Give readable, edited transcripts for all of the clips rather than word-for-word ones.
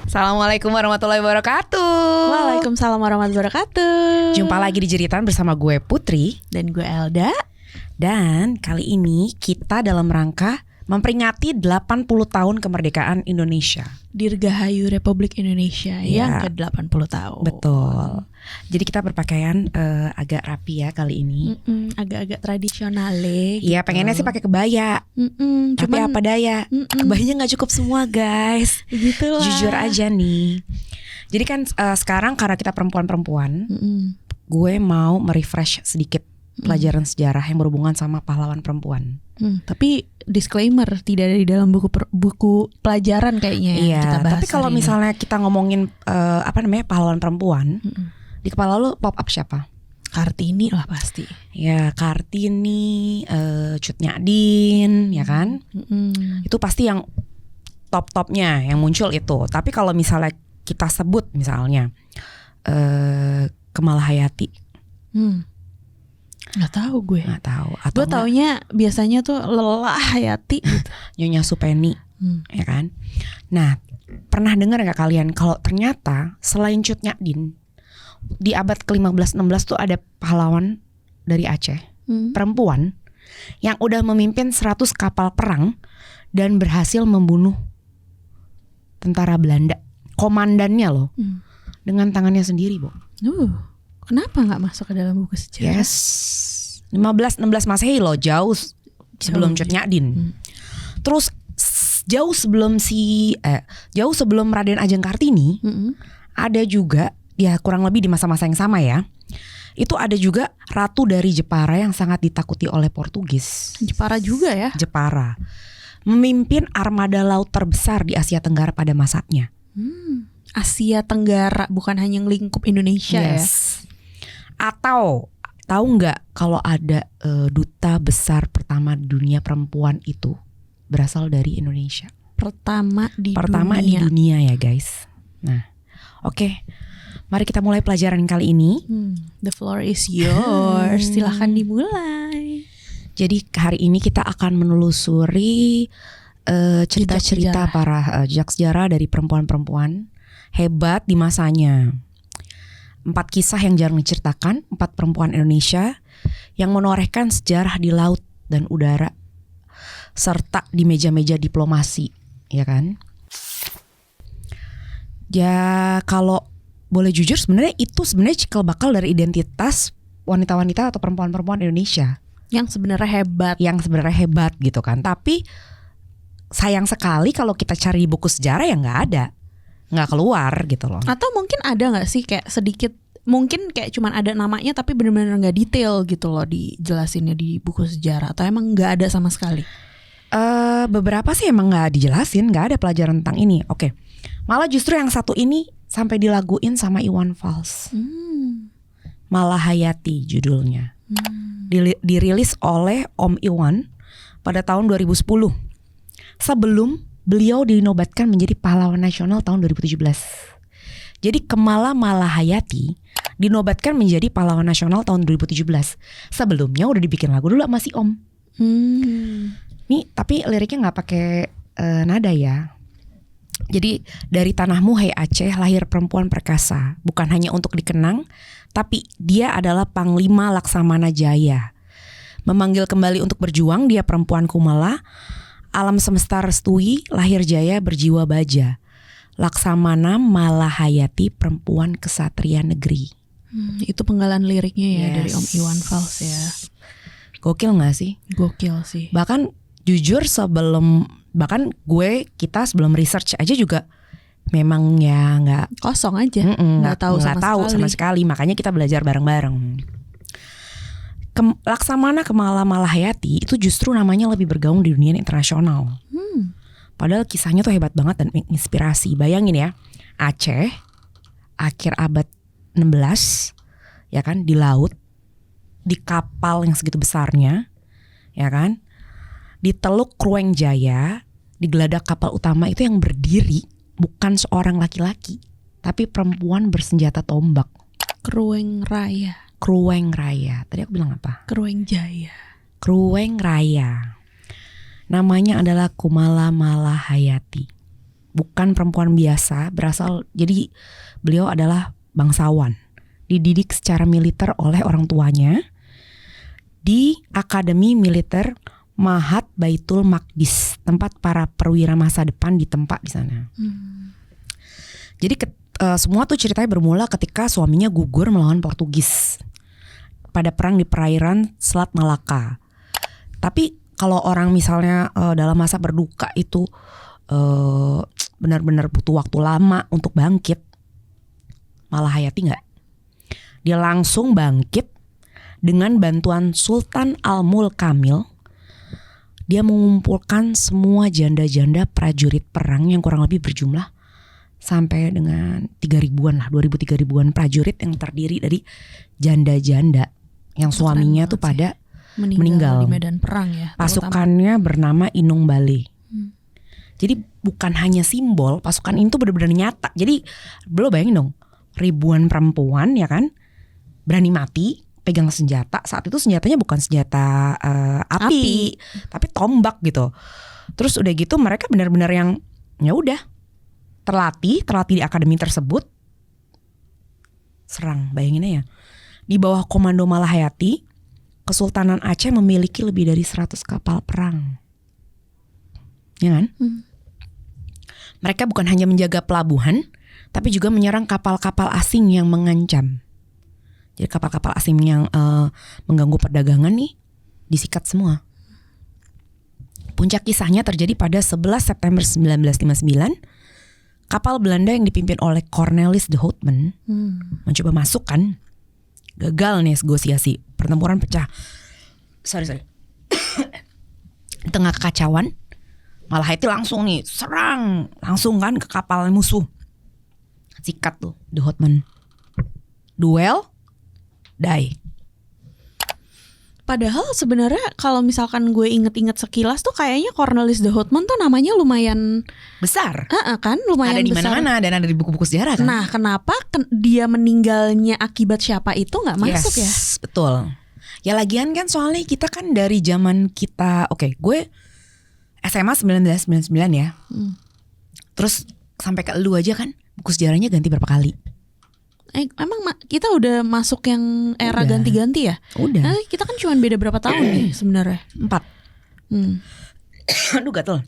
Assalamualaikum warahmatullahi wabarakatuh. Waalaikumsalam warahmatullahi wabarakatuh. Jumpa lagi di Jeritan bersama gue Putri dan gue Elda. Dan kali ini kita dalam rangka memperingati 80 tahun kemerdekaan Indonesia. Dirgahayu Republik Indonesia yang ke-80 tahun. Betul. Jadi kita berpakaian agak rapi ya kali ini. Agak-agak tradisional gitu. Iya, pengennya sih pakai kebaya. Tapi apa daya, kebayanya gak cukup semua guys. Begitulah. Jujur aja nih. Jadi kan sekarang karena kita perempuan-perempuan, gue mau merefresh sedikit pelajaran sejarah yang berhubungan sama pahlawan perempuan. Tapi disclaimer, tidak ada di dalam buku pelajaran kayaknya yang iya, kita bahas. tapi kalau misalnya kita ngomongin pahlawan perempuan, di kepala lu pop up siapa? Kartini lah pasti. Ya Kartini, Cut Nyadin, ya kan? Itu pasti yang top-topnya yang muncul itu. Tapi kalau misalnya kita sebut misalnya Kamala Hayati, nggak tahu gue. Nggak tahu. Gue taunya biasanya tuh Lelah Hayati gitu. Nyonya Supeni, ya kan? Nah, pernah dengar nggak kalian kalau ternyata selain Cut Nyadin di abad ke-15-16 tuh ada pahlawan dari Aceh, perempuan yang udah memimpin 100 kapal perang dan berhasil membunuh tentara Belanda, komandannya loh, dengan tangannya sendiri, Bo. Kenapa nggak masuk ke dalam buku sejarah? Yes, 15-16 Masehi loh, jauh sebelum Cut Nyadin. Terus jauh sebelum Raden Ajeng Kartini, ada juga, ya kurang lebih di masa-masa yang sama ya, itu ada juga ratu dari Jepara yang sangat ditakuti oleh Portugis. Jepara juga ya? Jepara memimpin armada laut terbesar di Asia Tenggara pada masanya. Asia Tenggara, bukan hanya lingkup Indonesia ya? Atau tahu nggak kalau ada duta besar pertama di dunia perempuan itu berasal dari Indonesia. Pertama di dunia ya guys. Nah, oke. Mari kita mulai pelajaran kali ini. The floor is yours. Silahkan dimulai. Jadi hari ini kita akan menelusuri cerita-cerita para jejak sejarah dari perempuan-perempuan hebat di masanya. 4 kisah yang jarang diceritakan, 4 perempuan Indonesia yang menorehkan sejarah di laut dan udara serta di meja-meja diplomasi, ya kan? Ya kalau boleh jujur sebenarnya itu cikal bakal dari identitas wanita-wanita atau perempuan-perempuan Indonesia yang sebenarnya hebat gitu kan. Tapi sayang sekali kalau kita cari buku sejarah yang nggak keluar gitu loh. Atau mungkin ada nggak sih kayak sedikit, mungkin kayak cuman ada namanya tapi benar-benar nggak detail gitu loh dijelasinnya di buku sejarah, atau emang nggak ada sama sekali? Beberapa sih emang nggak dijelasin, nggak ada pelajaran tentang ini. Oke, malah justru yang satu ini sampai dilaguin sama Iwan Fals. Malah Hayati judulnya. Dirilis oleh Om Iwan pada tahun 2010. Sebelum beliau dinobatkan menjadi pahlawan nasional tahun 2017. Jadi Kamala Hayati dinobatkan menjadi pahlawan nasional tahun 2017. Sebelumnya udah dibikin lagu dulu sama si Om. Nih tapi liriknya nggak pakai nada ya. Jadi dari tanahmu hai Aceh lahir perempuan perkasa, bukan hanya untuk dikenang, tapi dia adalah Panglima Laksamana Jaya. Memanggil kembali untuk berjuang, dia perempuan Kumala. Alam semesta restui, lahir jaya berjiwa baja. Laksamana Malahayati, perempuan kesatria negeri. Itu penggalan liriknya ya dari Om Iwan Fals ya. Gokil gak sih? Gokil sih. Bahkan jujur kita sebelum research aja juga memang ya gak kosong aja, nggak tahu sama sekali. Makanya kita belajar bareng-bareng. Laksamana Kamala Malahayati itu justru namanya lebih bergaung di dunia internasional. Padahal kisahnya tuh hebat banget dan menginspirasi. Bayangin ya, Aceh akhir abad 16, ya kan, di laut, di kapal yang segitu besarnya, ya kan, di Teluk Krueng Jaya, di geladak kapal utama itu yang berdiri bukan seorang laki-laki, tapi perempuan bersenjata tombak. Krueng Raya. Tadi aku bilang apa? Krueng Jaya. Krueng Raya. Namanya adalah Kamala Malahayati. bukan perempuan biasa, jadi beliau adalah bangsawan. Dididik secara militer oleh orang tuanya di Akademi Militer Mahat Baitul Maqdis, tempat para perwira masa depan ditempa di sana. Jadi semua tuh ceritanya bermula ketika suaminya gugur melawan Portugis pada perang di perairan Selat Malaka. Tapi kalau orang misalnya dalam masa berduka itu benar-benar butuh waktu lama untuk bangkit, Malahayati nggak. Dia langsung bangkit dengan bantuan Sultan Al-Mul Kamil. Dia mengumpulkan semua janda-janda prajurit perang yang kurang lebih berjumlah sampai dengan 3.000-an lah, 2.000-3.000-an prajurit yang terdiri dari janda-janda yang suaminya tuh pada meninggal di medan perang ya. Pasukannya bernama Inung Bale. Jadi bukan hanya simbol, pasukan ini tuh benar-benar nyata. Jadi lo bayangin dong, ribuan perempuan ya kan, berani mati, pegang senjata. Saat itu senjatanya bukan senjata api, tapi tombak gitu. Terus udah gitu mereka benar-benar yang ya udah terlatih di akademi tersebut, serang. Bayangin aja, di bawah komando Malahayati, Kesultanan Aceh memiliki lebih dari 100 kapal perang. Ya kan? Mereka bukan hanya menjaga pelabuhan, tapi juga menyerang kapal-kapal asing yang mengancam. Jadi kapal-kapal asing yang mengganggu perdagangan nih disikat semua. Puncak kisahnya terjadi pada 11 September 1959. Kapal Belanda yang dipimpin oleh Cornelis de Houtman mencoba masuk kan. Gagal negosiasi, pertempuran pecah. Sorry. Di tengah kekacauan, Malahayati langsung nih serang langsung kan ke kapal musuh. Sikat tuh de Houtman. Duel, die. Padahal sebenarnya kalau misalkan gue inget-inget sekilas tuh kayaknya Cornelis de Houtman tuh namanya lumayan besar. Kan lumayan ada di besar. mana-mana dan ada di buku-buku sejarah kan. Nah, kenapa dia meninggalnya akibat siapa itu nggak masuk ya? Betul. Ya lagian kan soalnya kita kan dari zaman kita, gue SMA 1999 ya. Terus sampai ke lu aja kan buku sejarahnya ganti berapa kali? Emang kita udah masuk yang era ganti-ganti ya? Udah. Kita kan cuma beda berapa tahun nih sebenarnya? 4. Aduh gatel.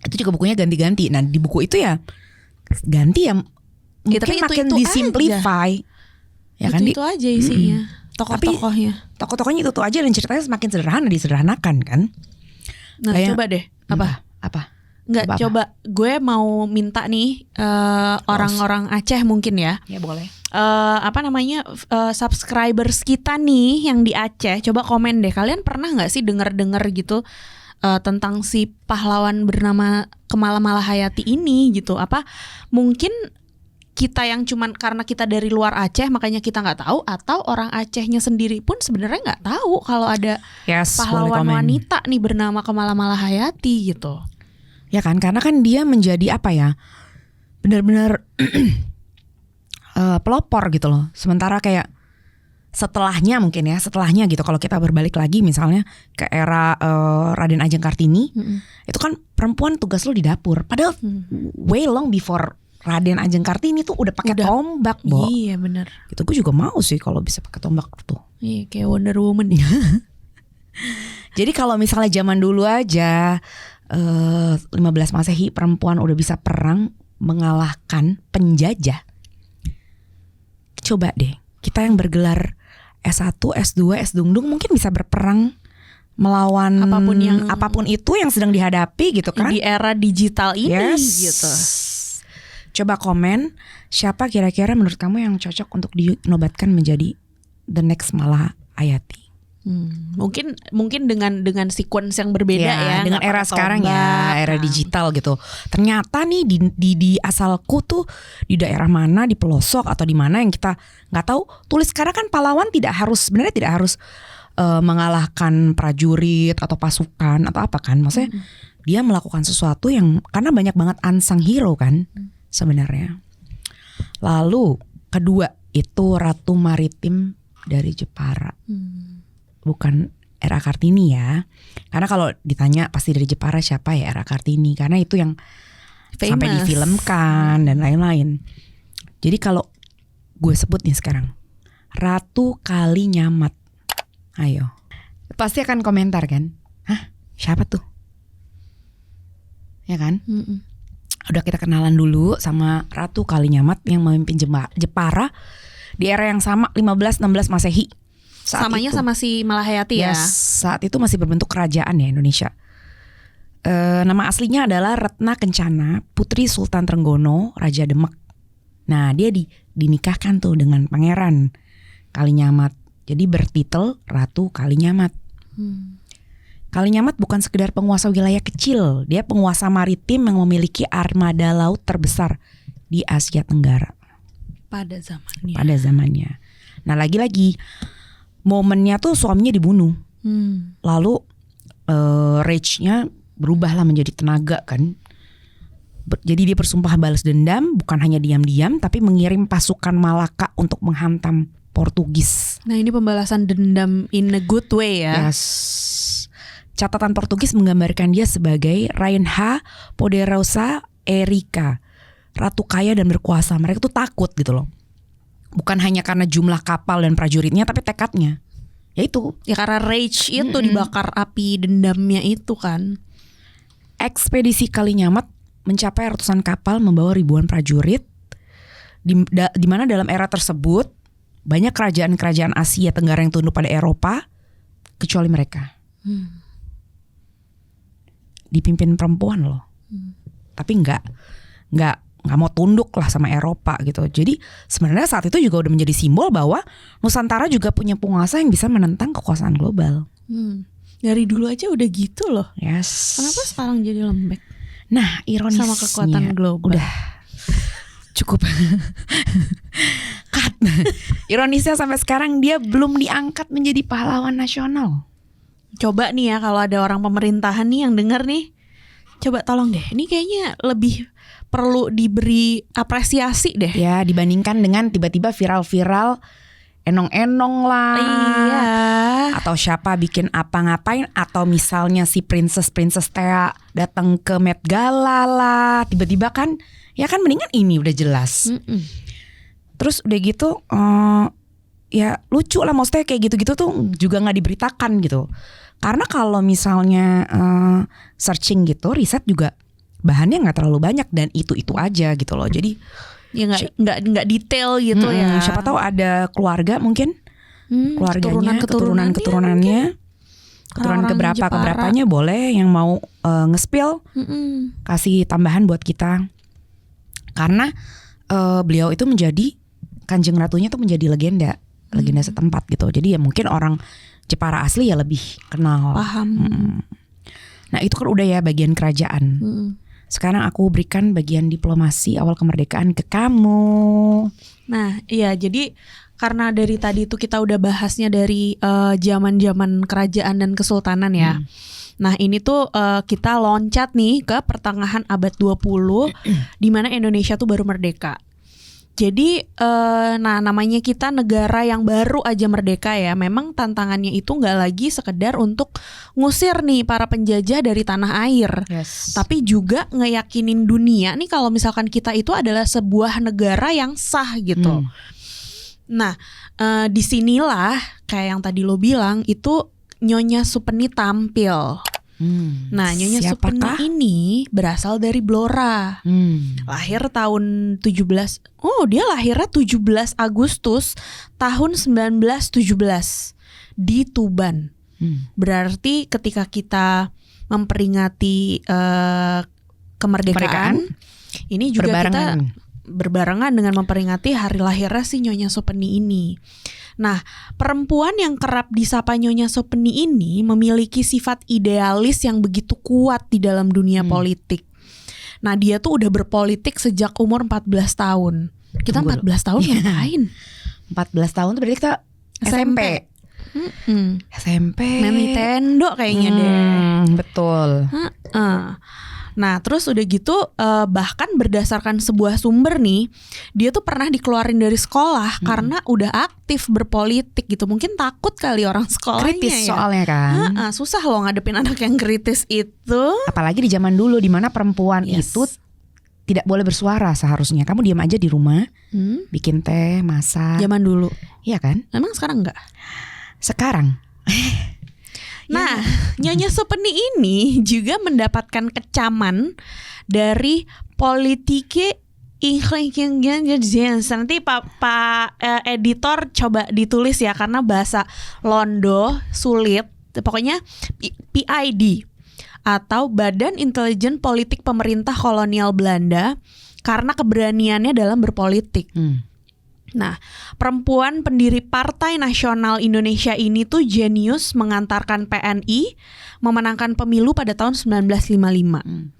Itu juga bukunya ganti-ganti. Nah di buku itu ya ganti ya mungkin tapi makin itu disimplify. Ya kan itu aja isinya. Tokoh-tokohnya. Tokoh-tokohnya itu aja dan ceritanya semakin sederhana, disederhanakan kan. Nah coba deh. Apa? Nggak, coba gue mau minta nih orang-orang Aceh mungkin ya. Ya boleh. Subscribers kita nih yang di Aceh, coba komen deh. Kalian pernah nggak sih dengar-dengar gitu tentang si pahlawan bernama Kemala Malahayati ini gitu? Apa mungkin kita yang cuman karena kita dari luar Aceh makanya kita nggak tahu, atau orang Acehnya sendiri pun sebenarnya nggak tahu kalau ada pahlawan wanita nih bernama Kemala Malahayati gitu. Ya kan, karena kan dia menjadi apa ya, benar-benar pelopor gitu loh. Sementara kayak setelahnya gitu, kalau kita berbalik lagi misalnya ke era Raden Ajeng Kartini, itu kan perempuan tugas lo di dapur. Padahal way long before Raden Ajeng Kartini tuh udah pakai tombak, Bo. Iya benar. Gitu, gue juga mau sih kalau bisa pakai tombak tuh. Iya, kayak Wonder Woman. Jadi kalau misalnya zaman dulu aja 15 Masehi perempuan udah bisa perang mengalahkan penjajah. Coba deh, kita yang bergelar S1, S2, S-Dungdung mungkin bisa berperang melawan apapun itu yang sedang dihadapi gitu kan. Di era digital ini gitu. Coba komen siapa kira-kira menurut kamu yang cocok untuk dinobatkan menjadi the next Malahayati. Mungkin dengan sequence yang berbeda ya dengan era sekarang ya, era digital gitu. Ternyata nih di asalku tuh di daerah mana, di pelosok atau di mana yang kita nggak tahu. Tulis sekarang kan pahlawan sebenarnya tidak harus mengalahkan prajurit atau pasukan atau apa kan. Maksudnya dia melakukan sesuatu yang, karena banyak banget unsung hero kan sebenarnya. Lalu kedua itu Ratu Maritim dari Jepara. Bukan R.A. Kartini ya. Karena kalau ditanya pasti dari Jepara siapa ya R.A. Kartini. Karena itu yang sampai Famous. difilmkan dan lain-lain. Jadi kalau gue sebut nih sekarang Ratu Kalinyamat, ayo, pasti akan komentar kan, hah siapa tuh? Ya kan? Udah kita kenalan dulu sama Ratu Kalinyamat yang memimpin Jepara di era yang sama 15-16 Masehi. Samanya sama si Malahayati ya. Saat itu masih berbentuk kerajaan ya Indonesia. Nama aslinya adalah Retna Kencana, putri Sultan Trenggono, Raja Demak. Nah dia dinikahkan tuh dengan Pangeran Kalinyamat. Jadi bertitel Ratu Kalinyamat. Kalinyamat bukan sekedar penguasa wilayah kecil, dia penguasa maritim yang memiliki armada laut terbesar di Asia Tenggara Pada zamannya. pada zamannya. Nah lagi-lagi momennya tuh suaminya dibunuh, lalu rage-nya berubahlah menjadi tenaga kan. Jadi dia bersumpah balas dendam, bukan hanya diam-diam tapi mengirim pasukan Malaka untuk menghantam Portugis. Nah ini pembalasan dendam in a good way ya. Yes. Catatan Portugis menggambarkan dia sebagai Rainha Poderosa Erika, ratu kaya dan berkuasa. Mereka tuh takut gitu loh. Bukan hanya karena jumlah kapal dan prajuritnya, tapi tekadnya. Ya itu. Ya karena rage itu dibakar api dendamnya itu kan. Ekspedisi Kalinyamat mencapai ratusan kapal membawa ribuan prajurit. Di mana dalam era tersebut banyak kerajaan-kerajaan Asia Tenggara yang tunduk pada Eropa, kecuali mereka. Dipimpin perempuan loh. Tapi nggak mau tunduk lah sama Eropa gitu. Jadi sebenarnya saat itu juga udah menjadi simbol bahwa Nusantara juga punya penguasa yang bisa menentang kekuasaan global. Dari dulu aja udah gitu loh. Yes. Kenapa sekarang jadi lembek? Nah, ironisnya Sama kekuatan global. udah cukup. Cut. Ironisnya sampai sekarang dia belum diangkat menjadi pahlawan nasional. Coba nih ya kalau ada orang pemerintahan nih yang denger nih, coba tolong deh. Ini kayaknya lebih perlu diberi apresiasi deh. Ya, dibandingkan dengan tiba-tiba viral-viral enong-enong lah. Iya. Atau siapa bikin apa ngapain, atau misalnya si Princess Thea datang ke Met Gala lah, tiba-tiba kan ya kan mendingan ini udah jelas. Terus udah gitu ya lucu lah, maksudnya kayak gitu-gitu tuh juga nggak diberitakan gitu. Karena kalau misalnya searching gitu, riset juga bahannya nggak terlalu banyak dan itu aja gitu loh. Jadi Ya nggak detail gitu ya. siapa tahu ada keluarga mungkin keluarganya, keturunannya, keturunan Orang-orang Jepara. keberapanya boleh yang mau nge-spill, kasih tambahan buat kita. Karena beliau itu menjadi Kanjeng Ratunya tuh menjadi legenda setempat gitu. Jadi ya mungkin orang Jepara asli ya lebih kenal. Paham. Nah itu kan udah ya bagian kerajaan. Sekarang aku berikan bagian diplomasi awal kemerdekaan ke kamu. Nah, iya jadi karena dari tadi itu kita udah bahasnya dari zaman-zaman kerajaan dan kesultanan ya. Nah, ini tuh kita loncat nih ke pertengahan abad 20 di mana Indonesia tuh baru merdeka. Jadi nah namanya kita negara yang baru aja merdeka ya. Memang tantangannya itu nggak lagi sekedar untuk ngusir nih para penjajah dari tanah air. Yes. Tapi juga ngeyakinin dunia nih kalau misalkan kita itu adalah sebuah negara yang sah gitu. Nah disinilah kayak yang tadi lo bilang itu Nyonya Supeni tampil. Nah Nyonya Siapakah? Supeni ini berasal dari Blora. Lahir tahun 17. Oh dia lahirnya 17 Agustus tahun 1917 di Tuban. Berarti ketika kita memperingati kemerdekaan, ini juga kita berbarengan dengan memperingati hari lahirnya si Nyonya Supeni ini. Nah, perempuan yang kerap disapa Nyonya Supeni ini memiliki sifat idealis yang begitu kuat di dalam dunia politik. Nah, dia tuh udah berpolitik sejak umur 14 tahun. Kita 14 tahun ngapain? 14 tahun tuh berarti kita SMP. SMP. Main Nintendo kayaknya deh. Betul. Nah terus udah gitu bahkan berdasarkan sebuah sumber nih, dia tuh pernah dikeluarin dari sekolah karena udah aktif berpolitik gitu. Mungkin takut kali orang sekolahnya Kritis ya. soalnya kan. Susah loh ngadepin anak yang kritis itu. Apalagi di zaman dulu di mana perempuan itu tidak boleh bersuara seharusnya. Kamu diam aja di rumah, bikin teh, masak. Zaman dulu. Iya kan? Emang sekarang enggak? Sekarang. Nah, Nyonya Supeni ini juga mendapatkan kecaman dari politike nanti Pak editor coba ditulis ya karena bahasa Londo sulit. Pokoknya PID atau Badan Intelijen Politik Pemerintah Kolonial Belanda karena keberaniannya dalam berpolitik. Nah, perempuan pendiri Partai Nasional Indonesia ini tuh jenius mengantarkan PNI memenangkan pemilu pada tahun 1955.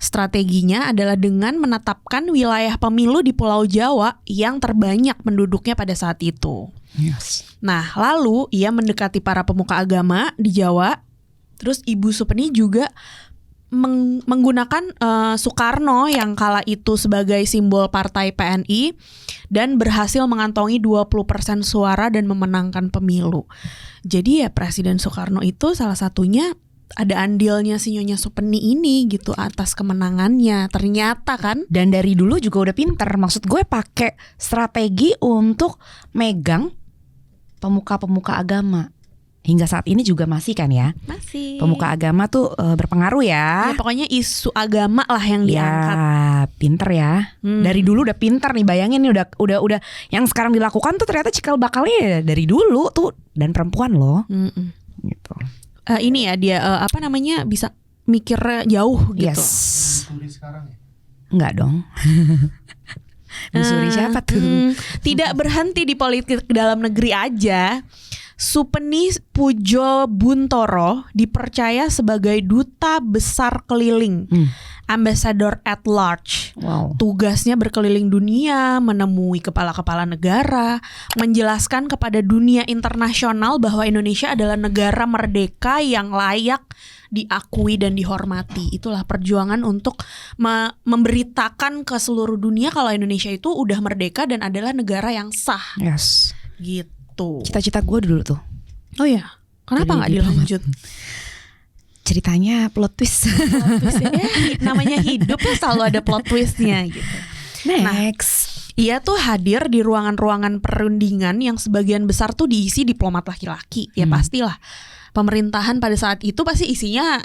Strateginya adalah dengan menetapkan wilayah pemilu di Pulau Jawa yang terbanyak penduduknya pada saat itu. Yes. Nah, lalu ia mendekati para pemuka agama di Jawa. Terus Ibu Supeni juga menggunakan Soekarno yang kala itu sebagai simbol partai PNI dan berhasil mengantongi 20% suara dan memenangkan pemilu. Jadi ya Presiden Soekarno itu salah satunya ada andilnya si Nyonya Supeni ini gitu atas kemenangannya ternyata kan. Dan dari dulu juga udah pinter. Maksud gue pakai strategi untuk megang pemuka-pemuka agama. Hingga saat ini juga masih kan ya. Masih. Pemuka agama tuh berpengaruh ya. Ya pokoknya isu agama lah yang diangkat. Ya, pinter ya. Dari dulu udah pinter nih. Bayangin nih udah yang sekarang dilakukan tuh ternyata cikal bakalnya dari dulu tuh dan perempuan loh. Gitu. Ini ya dia bisa mikir jauh gitu. Yes. Enggak dong. Bu Suri siapa tuh? Tidak berhenti di politik dalam negeri aja. Supeni Pujo Buntoro dipercaya sebagai duta besar keliling, ambassador at large. Wow. Tugasnya berkeliling dunia, menemui kepala-kepala negara, menjelaskan kepada dunia internasional bahwa Indonesia adalah negara merdeka yang layak diakui dan dihormati. Itulah perjuangan untuk memberitakan ke seluruh dunia kalau Indonesia itu udah merdeka dan adalah negara yang sah. Yes. Gitu. Cita-cita gue dulu tuh. Oh ya, kenapa nggak dilanjut? Ceritanya plot twist. Namanya hidup ya selalu ada plot twistnya gitu. Next. Ia tuh hadir di ruangan-ruangan perundingan yang sebagian besar tuh diisi diplomat laki-laki. Ya pastilah. Pemerintahan pada saat itu pasti isinya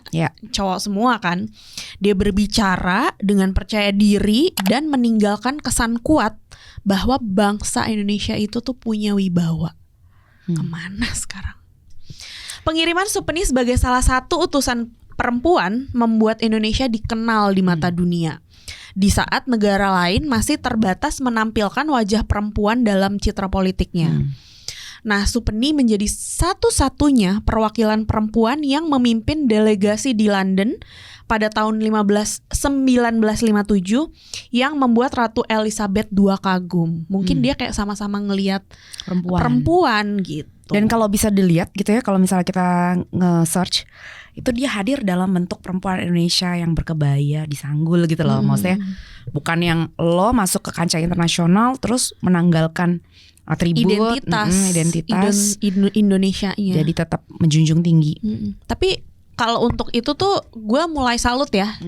cowok semua kan. Dia berbicara dengan percaya diri dan meninggalkan kesan kuat bahwa bangsa Indonesia itu tuh punya wibawa. Kemana sekarang? Pengiriman Supeni sebagai salah satu utusan perempuan membuat Indonesia dikenal di mata dunia. Di saat negara lain masih terbatas menampilkan wajah perempuan dalam citra politiknya. Nah, Supeni menjadi satu-satunya perwakilan perempuan yang memimpin delegasi di London pada tahun 1957 yang membuat Ratu Elizabeth II kagum. Mungkin dia kayak sama-sama ngelihat perempuan gitu. Dan kalau bisa dilihat gitu ya, kalau misalnya kita nge-search, itu dia hadir dalam bentuk perempuan Indonesia yang berkebaya, disanggul gitu loh. Maksudnya bukan yang lo masuk ke kancah internasional terus menanggalkan atribut identitas Indonesianya. Jadi tetap menjunjung tinggi. Tapi kalau untuk itu tuh gue mulai salut ya.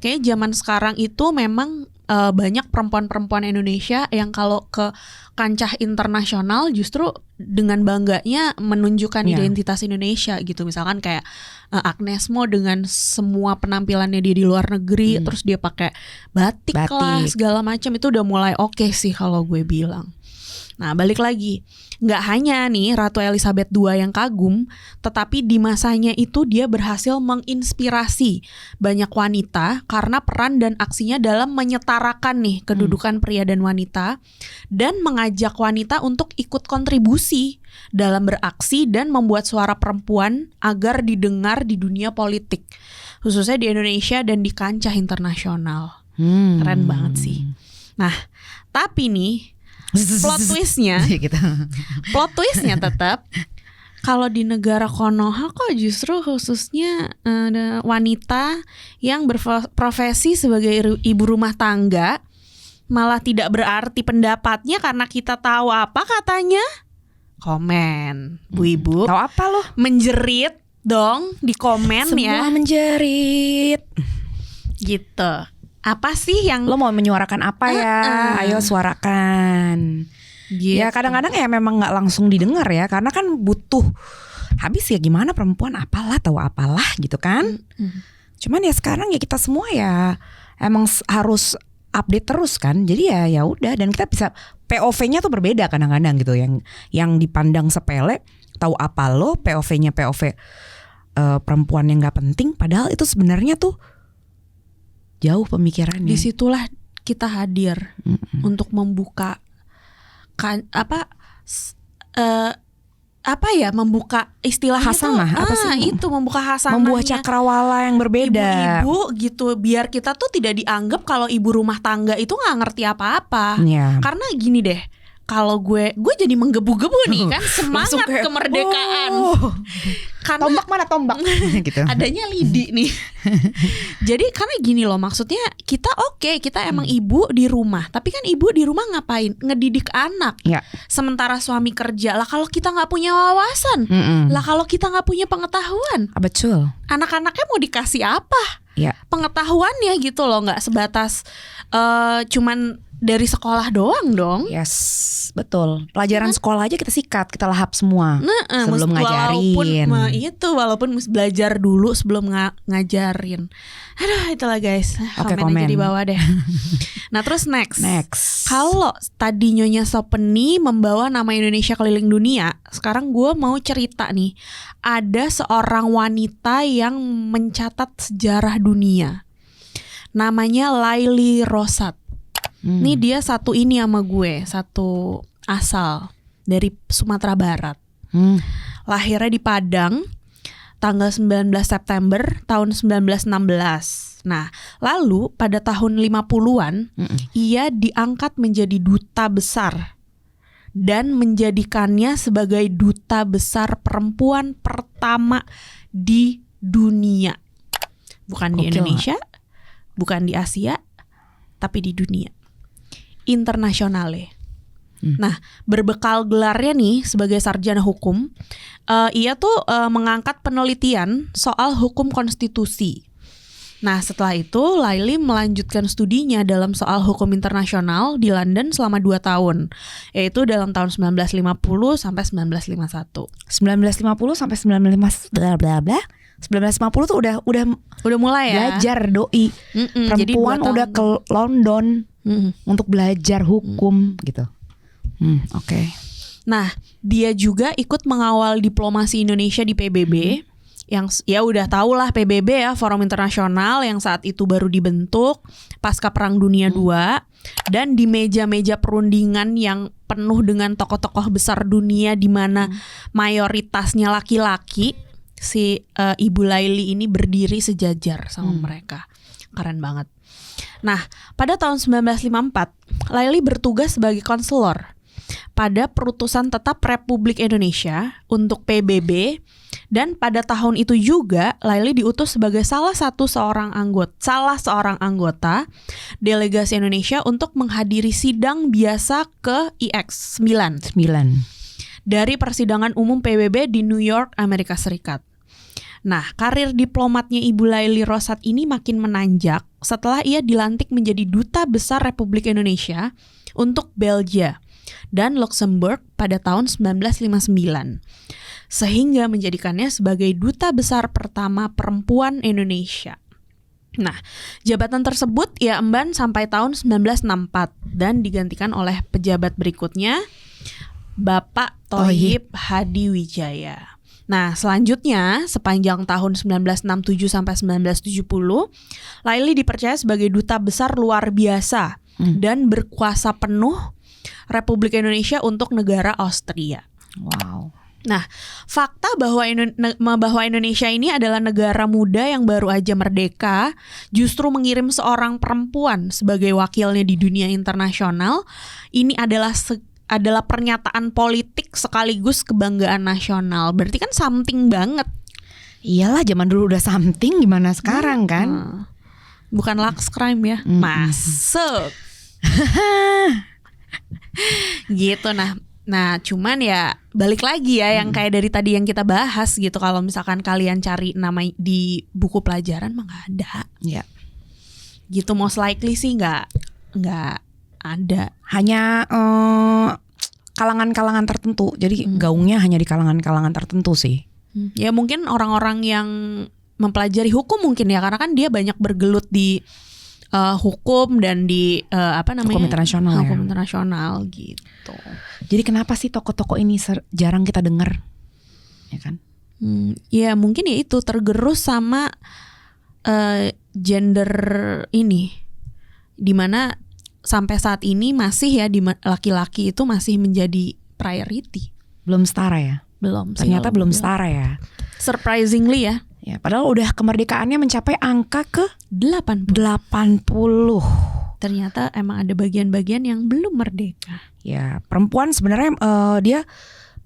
Kayaknya zaman sekarang itu memang banyak perempuan-perempuan Indonesia yang kalau ke kancah internasional justru dengan bangganya menunjukkan identitas Indonesia gitu. Misalkan kayak Agnes Mo dengan semua penampilannya dia di luar negeri, terus dia pakai batik lah segala macam, itu udah mulai oke sih kalau gue bilang. Nah, balik lagi, nggak hanya nih Ratu Elizabeth II yang kagum, tetapi di masanya itu dia berhasil menginspirasi banyak wanita karena peran dan aksinya dalam menyetarakan nih kedudukan pria dan wanita, dan mengajak wanita untuk ikut kontribusi dalam beraksi dan membuat suara perempuan agar didengar di dunia politik, khususnya di Indonesia dan di kancah internasional. Keren banget sih. Nah, tapi nih plot twistnya tetap kalau di negara Konoha kok justru khususnya ada wanita yang berprofesi sebagai ibu rumah tangga malah tidak berarti pendapatnya karena kita tahu apa katanya. Komen Bu Ibu. Tahu apa lo? Menjerit dong di komen. Semua menjerit. Gitu. apa sih yang Lo mau menyuarakan apa ya? Ayo suarakan. gitu. Ya kadang-kadang ya memang nggak langsung didengar ya, karena kan butuh. Habis ya gimana perempuan apalah tahu apalah gitu kan. Cuman ya sekarang ya kita semua ya emang harus update terus kan. Jadi ya udah, dan kita bisa POV-nya tuh berbeda kadang-kadang gitu. Yang dipandang sepele, tahu apa lo, POV-nya POV perempuan yang nggak penting, padahal itu sebenarnya tuh jauh pemikirannya. Disitulah kita hadir untuk membuka membuka istilahnya Hasanah, tuh, apa sih? itu membuka hasanahnya, membuat cakrawala yang berbeda. Ibu-ibu gitu, biar kita tuh tidak dianggap kalau ibu rumah tangga itu nggak ngerti apa-apa. Ya. Karena gini deh, kalau gue jadi menggebu-gebu nih kan, Langsung semangat kayak, kemerdekaan. Karena Tombak mana tombak? Gitu. adanya lidi nih. Jadi karena gini loh, maksudnya kita kita emang ibu di rumah, tapi kan ibu di rumah ngapain? Ngedidik anak. Ya. Sementara suami kerja. Lah kalau kita nggak punya wawasan, lah kalau kita nggak punya pengetahuan, Betul. anak-anaknya mau dikasih apa? Ya. Pengetahuannya gitu loh, nggak sebatas cuman dari sekolah doang dong. Yes, betul. Pelajaran sekolah aja kita sikat, kita lahap semua sebelum ngajarin. Walaupun mesti belajar dulu sebelum ngajarin. Aduh, itulah guys. Oke, Komen aja komen. di bawah deh. Nah, terus next. Next. Kalau tadi Nyonya Sopeni membawa nama Indonesia keliling dunia, sekarang gue mau cerita nih. Ada seorang wanita yang mencatat sejarah dunia. Namanya Laili Rosat. Nih dia satu ini sama gue, satu asal dari Sumatera Barat. Lahirnya di Padang, tanggal 19 September tahun 1916. Nah, lalu pada tahun 50-an, ia diangkat menjadi duta besar dan menjadikannya sebagai duta besar perempuan pertama di dunia. Bukan di Indonesia, bukan di Asia, tapi di dunia. Internasionale. Nah, berbekal gelarnya nih sebagai sarjana hukum, ia tuh mengangkat penelitian soal hukum konstitusi. Nah, setelah itu Laili melanjutkan studinya dalam soal hukum internasional di London selama 2 tahun, yaitu dalam tahun 1950 sampai 1951. 1950 sampai 1950 tuh udah mulai ya belajar doi. Perempuan jadi 2 udah tahun. ke London untuk belajar hukum gitu. Oke. Nah, dia juga ikut mengawal diplomasi Indonesia di PBB, yang ya udah tau lah PBB ya, Forum Internasional yang saat itu baru dibentuk pasca Perang Dunia II, dan di meja-meja perundingan yang penuh dengan tokoh-tokoh besar dunia di mana mayoritasnya laki-laki, si Ibu Laili ini berdiri sejajar sama mereka. Keren banget. Nah, pada tahun 1954, Laili bertugas sebagai konselor pada Perutusan Tetap Republik Indonesia untuk PBB, dan pada tahun itu juga Laili diutus sebagai salah seorang anggota delegasi Indonesia untuk menghadiri sidang biasa ke IX 9 dari persidangan umum PBB di New York, Amerika Serikat. Nah, karir diplomatnya Ibu Laili Rosat ini makin menanjak setelah ia dilantik menjadi Duta Besar Republik Indonesia untuk Belgia dan Luxembourg pada tahun 1959, sehingga menjadikannya sebagai Duta Besar pertama perempuan Indonesia. Nah, jabatan tersebut ia emban sampai tahun 1964 dan digantikan oleh pejabat berikutnya, Bapak Thohib Hadiwijaya. Nah, selanjutnya sepanjang tahun 1967 sampai 1970, Laili dipercaya sebagai duta besar luar biasa dan berkuasa penuh Republik Indonesia untuk negara Austria. Wow. Nah, fakta bahwa Indonesia ini adalah negara muda yang baru aja merdeka, justru mengirim seorang perempuan sebagai wakilnya di dunia internasional, ini adalah pernyataan politik sekaligus kebanggaan nasional. Berarti kan something banget. Iyalah, zaman dulu udah something, gimana sekarang kan? Bukan lux crime ya. Masuk. Gitu. Nah, cuman ya balik lagi ya yang kayak dari tadi yang kita bahas gitu. Kalau misalkan kalian cari nama di buku pelajaran mah nggak ada. Ya. gitu. Most likely sih nggak ada. Hanya kalangan-kalangan tertentu. Jadi gaungnya hanya di kalangan-kalangan tertentu sih. Ya mungkin orang-orang yang mempelajari hukum mungkin ya, karena kan dia banyak bergelut di hukum dan di hukum internasional hukum ya. internasional gitu. Jadi kenapa sih tokoh-tokoh ini jarang kita dengar, ya kan? Ya mungkin ya itu tergerus sama gender ini, dimana sampai saat ini masih ya laki-laki itu masih menjadi priority. Belum setara ya? Belum. Ternyata belum setara ya. Surprisingly ya. Ya, padahal udah kemerdekaannya mencapai angka ke 80. 80. Ternyata emang ada bagian-bagian yang belum merdeka. Ya, perempuan sebenarnya dia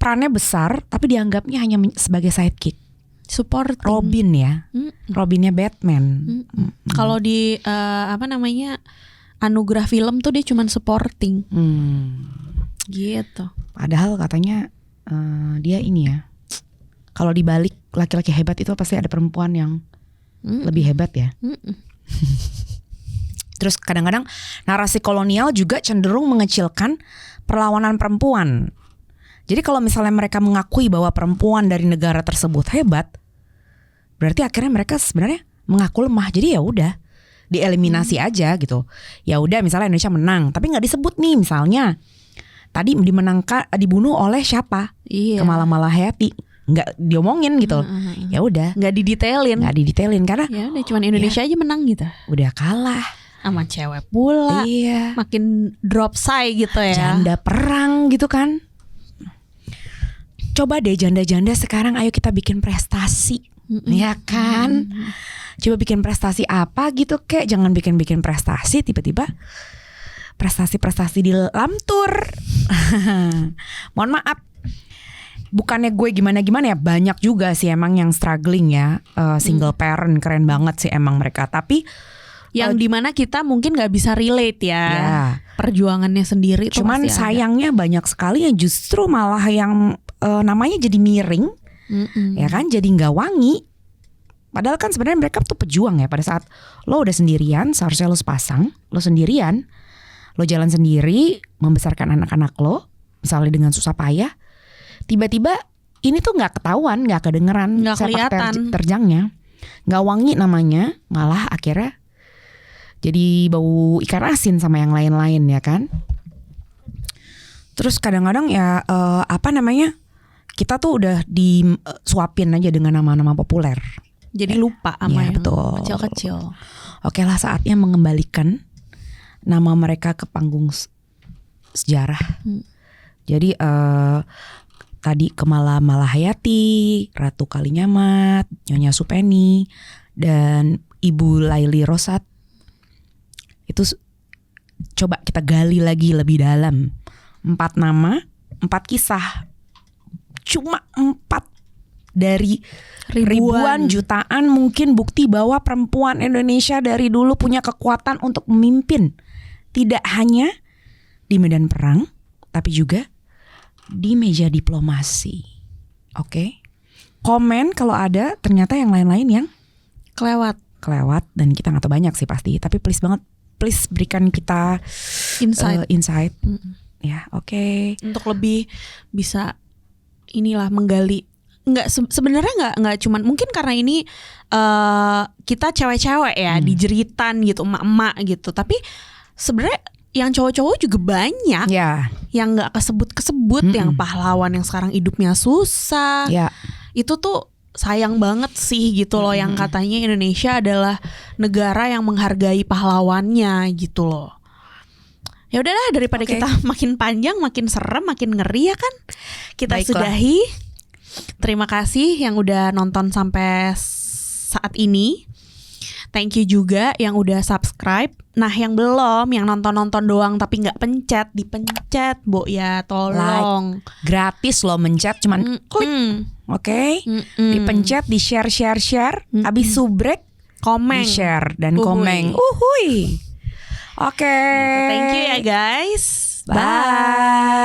perannya besar, tapi dianggapnya hanya sebagai sidekick. Supporting. Robin ya. Robinnya Batman. Kalau di anugerah film tuh dia cuman supporting. Gitu. Padahal katanya dia ini ya. Kalau dibalik laki-laki hebat itu pasti ada perempuan yang lebih hebat ya. Terus kadang-kadang narasi kolonial juga cenderung mengecilkan perlawanan perempuan. Jadi kalau misalnya mereka mengakui bahwa perempuan dari negara tersebut hebat, berarti akhirnya mereka sebenarnya mengaku lemah. Jadi ya udah dieliminasi aja gitu. Ya udah misalnya Indonesia menang, tapi nggak disebut nih misalnya tadi dibunuh oleh siapa? Iya. Kamala Hayati, nggak diomongin gitu. Ya udah, nggak didetailin karena ya udah cuman Indonesia aja menang gitu. Udah kalah sama cewek pula. Iya. Makin drop say gitu ya. Janda perang gitu kan. Coba deh janda-janda sekarang ayo kita bikin prestasi. Ya kan? Coba bikin prestasi apa gitu kek. Jangan bikin prestasi tiba-tiba prestasi di lamtur. Mohon maaf. Bukannya gue gimana-gimana ya, banyak juga sih emang yang struggling ya, single parent, keren banget sih emang mereka. Tapi yang dimana kita mungkin nggak bisa relate ya, perjuangannya sendiri. Cuman sayangnya banyak sekali yang justru malah yang namanya jadi miring, ya kan, jadi nggak wangi. Padahal kan sebenarnya mereka tuh pejuang ya. Pada saat lo udah sendirian, seharusnya lo sepasang, lo sendirian, lo jalan sendiri, membesarkan anak-anak lo, misalnya dengan susah payah. Tiba-tiba ini tuh nggak ketahuan, nggak kedengeran, nggak kelihatan terjangnya, nggak wangi namanya, malah akhirnya jadi bau ikan asin sama yang lain-lain ya kan. Terus kadang-kadang ya kita tuh udah disuapin aja dengan nama-nama populer. Jadi lupa sama yang betul. kecil-kecil. Oke lah, saatnya mengembalikan nama mereka ke panggung sejarah. Jadi tadi Kamala Hayati, Ratu Kalinyamat, Nyonya Supeni, dan Ibu Laili Rosat. Itu coba kita gali lagi lebih dalam. 4 nama, 4 kisah. Cuma 4 dari ribuan jutaan mungkin bukti bahwa perempuan Indonesia dari dulu punya kekuatan untuk memimpin. Tidak hanya di medan perang, tapi juga di meja diplomasi. Oke. Komen kalau ada ternyata yang lain-lain yang kelewat dan kita nggak tahu banyak sih pasti. Tapi please banget, please berikan kita insight. Ya, oke. Untuk lebih bisa menggali. Sebenarnya nggak cuman mungkin karena ini kita cewek-cewek ya dijeritan gitu, emak-emak gitu. Tapi sebenarnya yang cowok-cowok juga banyak yang nggak kesebut-kesebut, yang pahlawan yang sekarang hidupnya susah. Itu tuh sayang banget sih gitu loh, yang katanya Indonesia adalah negara yang menghargai pahlawannya gitu loh. Ya udahlah, daripada kita makin panjang, makin serem, makin ngeri ya kan. Kita sudahi. Terima kasih yang udah nonton sampai saat ini. Thank you juga yang udah subscribe. Nah yang belum, yang nonton-nonton doang tapi gak dipencet Bo ya, tolong. Gratis loh mencet, cuman klik. Oke. Dipencet, di share. Abis subrek, komen, di share dan komen. Oke. Thank you ya guys. Bye.